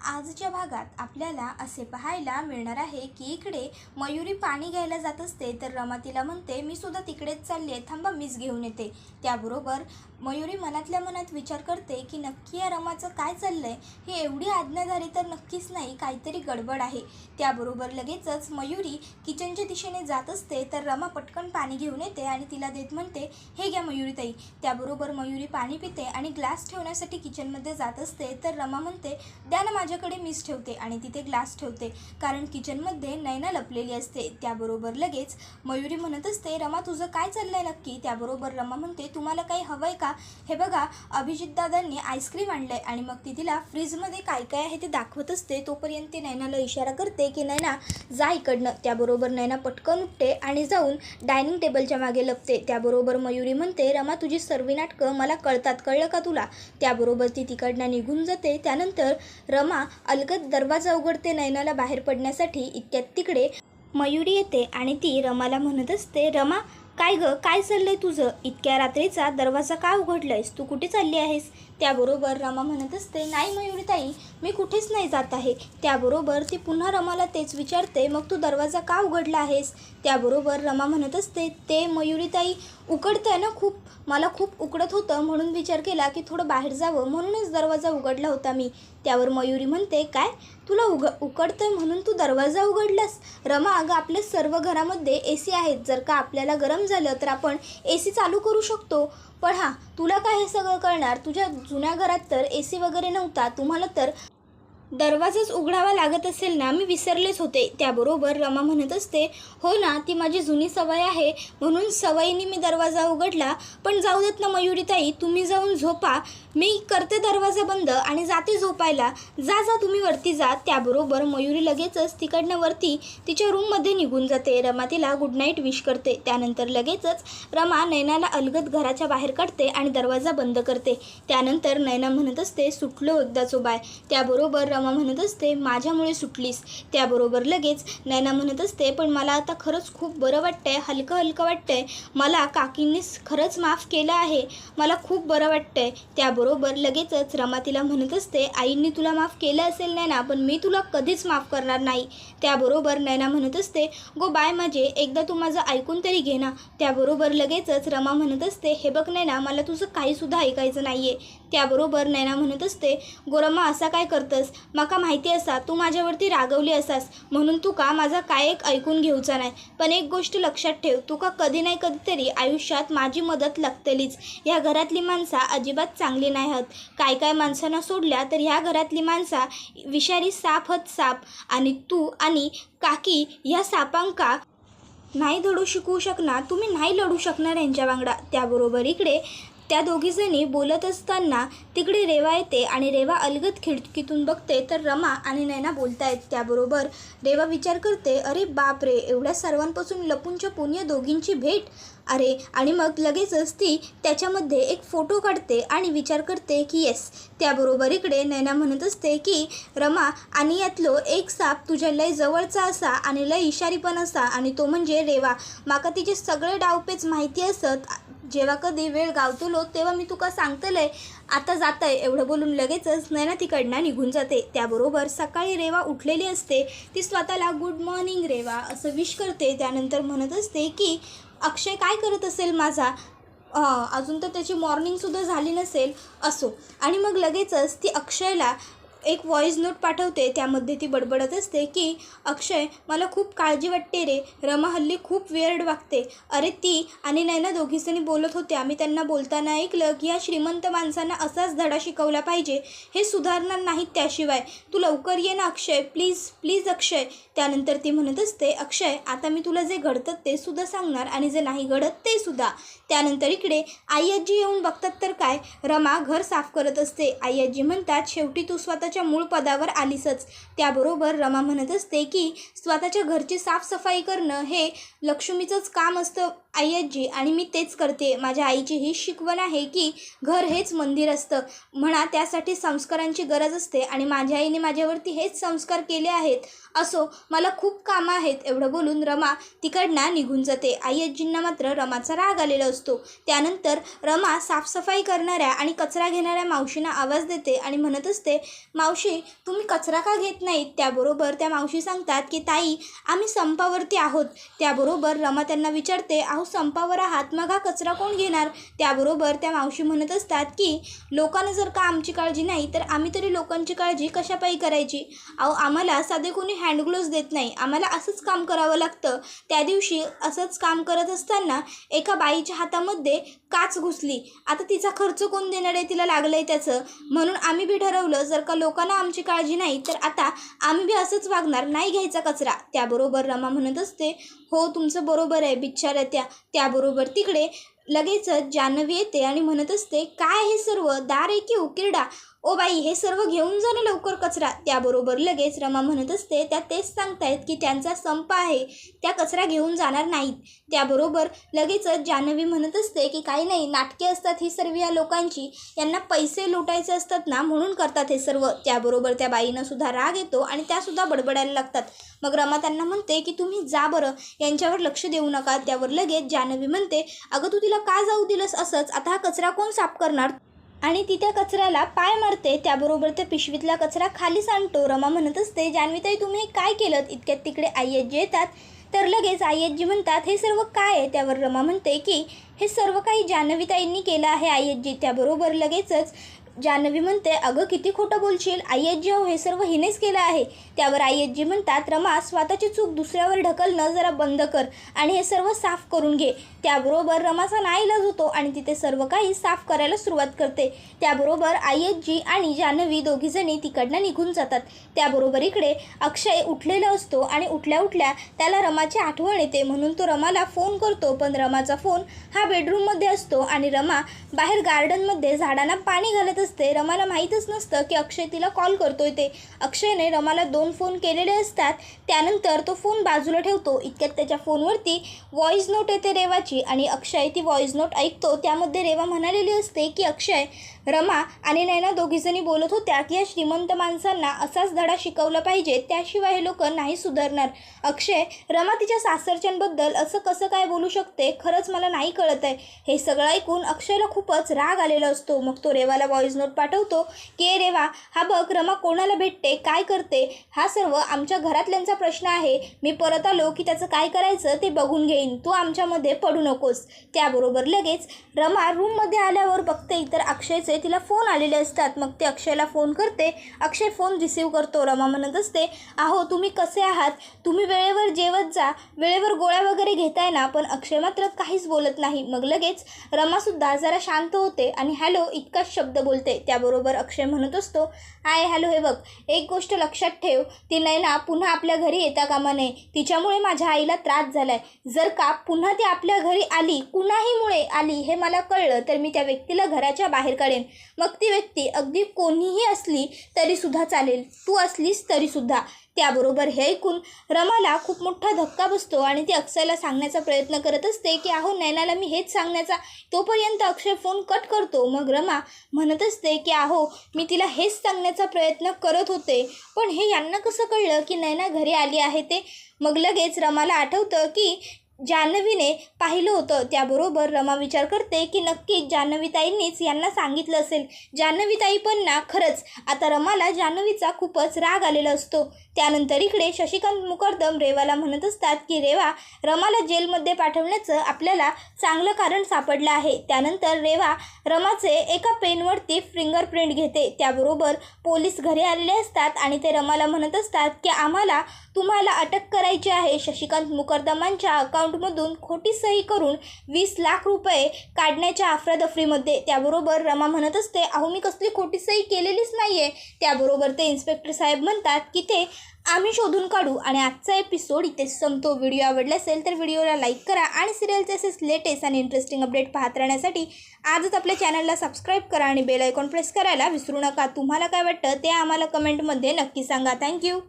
आजच्या भागात आपल्याला असे पाहायला मिळणार आहे की इकडे मयुरी पाणी घ्यायला जात असते, तर रमा तिला म्हणते मी सुद्धा तिकडेच चालली आहे, थांबा मीच घेऊन येते. त्याबरोबर मयुरी मनातल्या मनात विचार करते की नक्की या रमाचं काय चाललंय, ही एवढी आज्ञाधारी तर नक्कीच नाही, काहीतरी गडबड आहे. त्याबरोबर लगेचच मयुरी किचनच्या दिशेने जात असते, तर रमा पटकन पाणी घेऊन येते आणि तिला देत म्हणते हे घ्या मयुरीताई. त्याबरोबर मयुरी पाणी पिते आणि ग्लास ठेवण्यासाठी किचनमध्ये जात असते, तर रमा म्हणते द्या ना माझ्याकडे, मीच ठेवते आणि तिथे ग्लास ठेवते, कारण किचनमध्ये नैना लपलेली असते. त्याबरोबर लगेच मयुरी म्हणत असते रमा तुझं काय चाललंय नक्की. त्याबरोबर रमा म्हणते तुम्हाला काही हवंय का, हे बघा अभिजित दादांनी आईस्क्रीम आणलंय. आणि मग ती तिला फ्रीजमध्ये काय काय आहे ते दाखवत असते. तोपर्यंत ती नैनाला इशारा करते की नैना जा इकडनं. त्याबरोबर नैना पटकन उठते आणि जाऊन डायनिंग टेबलच्या मागे लपते. त्याबरोबर मयुरी म्हणते रमा तुझी सर्व नाटकं मला कळतात, कळलं का तुला. त्याबरोबर ती तिकडनं निघून जाते. त्यानंतर रमा अलगद दरवाजा उघडते नैनाला बाहेर पडण्यासाठी. इतक्यात तिकडे मयुरी येते आणि ती रमाला म्हणत असते रमा काय गं, काय चाललंय तुझं, इतक्या रात्रीचा दरवाजा का उघडलायस, तू कुठे चालली आहेस. त्याबरोबर रमा म्हणत असते नाही मयुरीताई, मी कुठेच नाही जात आहे. त्याबरोबर ती पुन्हा रमाला तेच विचारते मग तू दरवाजा का उघडला आहेस. त्याबरोबर रमा म्हणत असते ते मयुरीताई उकडतंय ना खूप, मला खूप उकडत होतं म्हणून विचार केला की थोडं बाहेर जावं, म्हणूनच दरवाजा उघडला होता मी. त्यावर मयुरी म्हणते काय तुला उकडतंय म्हणून तू दरवाजा उघडलास. रमा अगं आपल्या सर्व घरामध्ये AC आहेत, जर का आपल्याला गरम झालं तर आपण AC चालू करू शकतो. पण हां तुला काय हे सगळं कळणार, तुझ्या जुन्या घरात तर AC वगैरे नव्हता, तुम्हाला तर दरवाजाच उघडावा लागत असेल ना, मी विसरलेच होते. त्याबरोबर रमा म्हणत असते हो ना, ती माझी जुनी सवय आहे, म्हणून सवयीने मी दरवाजा उघडला. पण जाऊ देत ना मयुरीताई, तुम्ही जाऊन झोपा, मी करते दरवाजा बंद आणि जाते झोपायला, जा जा तुम्ही वरती जा. त्याबरोबर मयुरी लगेचच तिकडनं वरती तिच्या रूममध्ये निघून जाते. रमा तिला गुड नाईट विश करते. त्यानंतर लगेचच रमा नैनाला अलगद घराच्या बाहेर काढते आणि दरवाजा बंद करते. त्यानंतर नैना म्हणत असते सुटलो एकदाचो बाय. त्याबरोबर रमा म्हणत असते माझ्यामुळे सुटलीस. त्याबरोबर लगेच नैना म्हणत असते पण मला आता खरंच खूप बरं वाटतंय, हलकं हलकं वाटतंय, मला काकींनीच खरंच माफ केलं आहे, मला खूप बरं वाटतंय. त्याबरोबर लगेचच रमा तिला म्हणत असते आईंनी तुला माफ केलं असेल नैना, पण मी तुला कधीच माफ करणार नाही. त्याबरोबर नैना म्हणत असते गो बाय माझे, एकदा तू माझं ऐकून तरी घे ना. त्याबरोबर लगेचच रमा म्हणत असते हे बघ नैना, मला तुझं काहीसुद्धा ऐकायचं नाही आहे. त्याबरोबर नैना म्हणत असते गो रमा असा काय करतस, माका माहिती असा तू माझ्यावरती रागवली असास, म्हणून तू का माझा काय एक ऐकून घेऊचा नाही. पण एक गोष्ट लक्षात ठेव, तुका कधी नाही कधीतरी आयुष्यात माझी मदत लागतलीच. ह्या घरातली माणसा अजिबात चांगली नाही आहात, काय काय माणसांना सोडल्या तर ह्या घरातली माणसा विषारी साप हत साप, आणि तू आणि काकी ह्या सापांका नाही धडू शिकवू शकणार, तुम्ही नाही लढू शकणार यांच्या वांगडा. त्याबरोबर इकडे त्या दोघीजणी बोलत असताना तिकडे रेवा येते आणि रेवा अलगद खिडकीतून बघते तर रमा आणि नैना बोलतायत. त्याबरोबर रेवा विचार करते अरे बाप रे, एवढ्या सर्वांपासून लपून छपून या दोघींची भेट, अरे. आणि मग लगेचच ती त्याच्यामध्ये एक फोटो काढते आणि विचार करते की येस. त्याबरोबर इकडे नैना म्हणत असते की रमा आणि यातलो एक साप तुझ्या लय जवळचा असा आणि लय इशारी पण असा, आणि तो म्हणजे रेवा. माका तिचे सगळे डावपेच माहिती असत, जेव्हा कधी वेळ गावतलो तेव्हा मी तुका सांगतलंय, आता जात आहे. एवढं बोलून लगेचच नैना तिकडनं निघून जाते. त्याबरोबर सकाळी रेवा उठलेली असते, ती स्वतःला गुड मॉर्निंग रेवा असं विश करते. त्यानंतर म्हणत असते की अक्षय काय करत असेल माझा, अजून तर त्याची मॉर्निंगसुद्धा झाली नसेल, असो. आणि मग लगेचच ती अक्षयला एक व्हॉईस नोट पाठवते. त्यामध्ये ती बडबडत असते की अक्षय मला खूप काळजी वाटते रे, रमा हल्ली खूप वेअर्ड वागते. अरे ती आणि नैना दोघीजणी बोलत होत्या, मी त्यांना बोलताना ऐकलं की या श्रीमंत माणसांना असाच धडा शिकवला पाहिजे, हे सुधारणार नाहीत त्याशिवाय, तू लवकर ये ना अक्षय, प्लीज प्लीज अक्षय. त्यानंतर ती म्हणत असते अक्षय आता मी तुला जे घडतं ते सुद्धा सांगणार आणि जे नाही घडत ते सुद्धा. त्यानंतर इकडे आई आजी येऊन बघतात तर काय, रमा घर साफ करत असते. आई आजी म्हणतात शेवटी तू स्वतःच्या मूळ पदावर आलीसच. त्याबरोबर रमा म्हणत असते की स्वतःच्या घरची साफसफाई करणं हे लक्ष्मीचंच काम असतं, आई आजी आणि मी तेच करते. माझ्या आईची ही शिकवण आहे की घर हेच मंदिर असतं म्हणा, त्यासाठी संस्कारांची गरज असते आणि माझ्या आईने माझ्यावरती हेच संस्कार केले आहेत. असो, मला खूप कामं आहेत. एवढं बोलून रमा तिकडनं निघून जाते. आई आजींना मात्र रमाचा राग आलेला असतो. त्यानंतर रमा साफसफाई करणाऱ्या आणि कचरा घेणाऱ्या मावशींना आवाज देते आणि म्हणत असते, मावशी तुम्ही कचरा का घेत नाहीत? त्याबरोबर त्या मावशी सांगतात की ताई आम्ही संपावरती आहोत. त्याबरोबर रमा त्यांना विचारते, अहो संपावर आहात मग हा कचरा कोण घेणार? त्याबरोबर त्या मावशी म्हणत असतात की लोकांना जर का आमची काळजी नाही तर आम्ही तरी लोकांची काळजी कशापायी करायची? अहो आम्हाला साधे कोणी हँडग्लोव्ज देत नाही, आम्हाला असंच काम करावं लागतं. त्या दिवशी असंच काम करत असताना एका बाईच्या हातामध्ये काच घुसली. आता तिचा खर्च कोण देणार आहे? तिला लागलं आहे त्याचं. म्हणून आम्ही बी ठरवलं जर का लोकांना आमची काळजी नाही तर आता आम्ही बी असंच वागणार, नाही घ्यायचा कचरा. त्याबरोबर रमा म्हणत असते, हो तुमचं बरोबर आहे बिचाऱ्या त्या. त्याबरोबर तिकडे लगेचच जान्हवी येते आणि म्हणत असते, काय हे सर्व दार आहे की उकिरडा? ओ बाई हे सर्व घेऊन जा ना लवकर कचरा. त्याबरोबर लगेच रमा म्हणत असते, त्या तेच सांगतायत की त्यांचा संप आहे, त्या कचरा घेऊन जाणार नाहीत. त्याबरोबर लगेचच जान्हवी म्हणत असते की काही नाही, नाटके असतात ही सर्व या लोकांची, यांना पैसे लुटायचे असतात ना म्हणून करतात हे सर्व. त्याबरोबर त्या बाईनं सुद्धा राग येतो आणि त्यासुद्धा बडबडायला लागतात. मग रमा त्यांना म्हणते की तुम्ही जा बरं, यांच्यावर लक्ष देऊ नका. त्यावर लगेच जान्हवी म्हणते, अगं तू तिला का जाऊ दिलंस असंच? आता हा कचरा कोण साफ करणार? आणि ती त्या कचऱ्याला पाय मारते. त्याबरोबर त्या पिशवीतला कचरा खाली सांडतो. रमा म्हणत असते, जान्हवीताई तुम्ही हे काय केलं? इतक्यात तिकडे आई आजी येतात. तर लगेच आई आजी म्हणतात, हे सर्व काय आहे? त्यावर रमा म्हणते की हे सर्व काही जान्हवीताईंनी केलं आहे आई आजी. त्याबरोबर लगेचच जान्हवी म्हणते, अगं किती खोटं बोलशील आई आजी, हो हे सर्व हिनेच केलं आहे. त्यावर आई आजी म्हणतात, रमा स्वतःची चूक दुसऱ्यावर ढकलणं जरा बंद कर आणि हे सर्व साफ करून घे. त्याबरोबर रमाचा नाईलाज होतो आणि तिथे सर्व काही साफ करायला सुरुवात करते. त्याबरोबर आई आजी आणि जान्हवी दोघीजणी तिकडनं निघून जातात. त्याबरोबर इकडे अक्षय उठलेला असतो आणि उठल्या उठल्या त्याला रमाची आठवण येते म्हणून तो रमाला फोन करतो. पण रमाचा फोन हा बेडरूममध्ये असतो आणि रमा बाहेर गार्डनमध्ये झाडांना पाणी घालत असते. रमाला माहीतच नसतं की अक्षय तिला कॉल करतोय ते. अक्षयने रमाला 2 फोन केलेले असतात. त्यानंतर तो फोन बाजूला ठेवतो. इतक्यात त्याच्या फोनवरती व्हॉईस नोट येते रेवाची आणि अक्षय ती व्हॉईस नोट ऐकतो. त्यामध्ये रेवा म्हणालेली असते की अक्षय, रमा आणि नैना दोघीजणी बोलत होत्या की या श्रीमंत माणसांना असाच धडा शिकवला पाहिजे, त्याशिवाय हे लोक नाही सुधारणार. अक्षय, रमा तिच्या सासरच्यांबद्दल असं कसं काय बोलू शकते? खरंच मला नाही कळत आहे. हे सगळं ऐकून अक्षयला खूपच राग आलेला असतो. मग तो रेवाला व्हॉईस नोट पाठवतो की रेवा, हा बघ रमा कोणाला भेटते, काय करते, हा सर्व आमच्या घरातल्यांचा प्रश्न आहे. मी परत आलो की त्याचं काय करायचं ते बघून घेईन, तू आमच्यामध्ये पडू नकोस. त्याबरोबर लगेच रमा रूममध्ये आल्यावर बघते तर अक्षयचे तिला फोन आलेले असतात. मग ते अक्षयला फोन करते. अक्षय फोन रिसीव करतो. रमा म्हणत असते, अहो तुम्ही कसे आहात? तुम्ही वेळेवर जेवत जा, वेळेवर गोळ्या वगैरे घेताय ना? पण अक्षय मात्र काहीच बोलत नाही. मग लगेच रमासुद्धा जरा शांत होते आणि हॅलो इतकाच शब्द बोलते. त्याबरोबर अक्षय म्हणत असतो, हाय हॅलो, हे बघ एक गोष्ट लक्षात ठेव, ती नैना पुन्हा आपल्या घरी येता कामा नये. तिच्यामुळे माझ्या आईला त्रास झालाय. जर का पुन्हा ती आपल्या घरी आली, कुणाहीमुळे आली हे मला कळलं तर मी त्या व्यक्तीला घराच्या बाहेर काढेन. मग ती व्यक्ती अगदी कोणीही असली तरीसुद्धा चालेल, तू असलीस तरीसुद्धा. त्याबरोबर हे ऐकून रमाला खूप मोठा धक्का बसतो आणि ती अक्षयला सांगण्याचा प्रयत्न करत असते की अहो नैनाला मी हेच सांगण्याचा. तोपर्यंत अक्षय फोन कट करतो. मग रमा म्हणत असते की अहो मी तिला हेच सांगण्याचा प्रयत्न करत होते, पण हे यांना कसं कळलं की नैना घरी आली आहे ते? मग लगेच रमाला आठवतं की जान्हवीने पाहिलं होतं. त्याबरोबर रमा विचार करते की नक्कीच जान्हवीताईंनीच यांना सांगितलं असेल. जान्हवीताई पण ना खरंच आता रमाला जान्हवीचा खूपच राग आलेला असतो. त्यानंतर इकडे शशिकांत मुकर्दम रेवाला म्हणत असतात की रेवा, रमाला जेलमध्ये पाठवण्याचं आपल्याला चांगलं कारण सापडलं आहे. त्यानंतर रेवा रमाचे एका पेनवरती फिंगरप्रिंट घेते. त्याबरोबर पोलीस घरी आलेले असतात आणि ते रमाला म्हणत असतात की आम्हाला तुम्हाला अटक करायची आहे. शशिकांत मुकर्दमांच्या अकाउंटमधून खोटी सही करून 20 लाख रुपये काढण्याच्या अफरातफरीमध्ये. त्याबरोबर रमा म्हणत असते, अहो मी कसली खोटी सही केलेलीच नाही आहे. त्याबरोबर ते इन्स्पेक्टर साहेब म्हणतात की ते आम्ही शोधून काढू. आणि आजचा एपिसोड इथेच संपतो. व्हिडिओ आवडला असेल तर व्हिडिओला लाईक करा आणि सिरियलचे असेच लेटेस्ट आणि इंटरेस्टिंग अपडेट पाहत राहण्यासाठी आजच आपल्या चॅनलला सबस्क्राईब करा आणि बेल आयकॉन प्रेस करायला विसरू नका. तुम्हाला काय वाटतं ते आम्हाला कमेंटमध्ये नक्की सांगा. थँक्यू.